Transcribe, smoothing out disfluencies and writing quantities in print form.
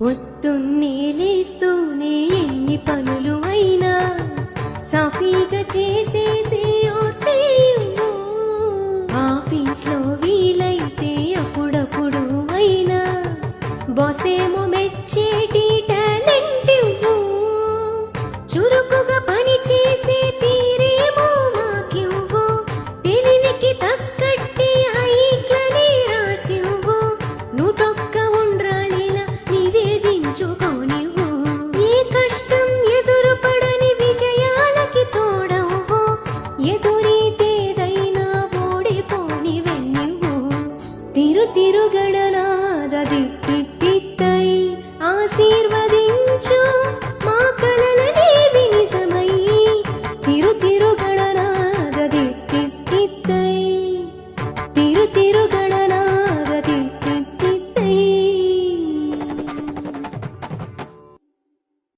పొద్దున్నే లేస్తూనే ఎన్ని పనులు అయినా సాఫీగా చేసేసే ఓర్పేయువు. ఆఫీస్లో వీలైతే అప్పుడప్పుడు అయినా బాసేమో మెచ్చేటి టాలెంట్ ఇవ్వు. చురుకుగా పని చేసే తీరేమో మాకివ్వు. తెలివికి తగ్గట్టి హైట్లని రాసివ్వు. నూటొక్క ఉండ్రాళిలా నివేదించుకోనివ్వు. ఏ కష్టం ఎదురుపడని విజయాలకి తోడవ్వు. ఎదురీతేదైనా ఓడిపోని వెన్నివ్వు. తిరుగడనాద దిట్టిత్తై ఆశీర్వాద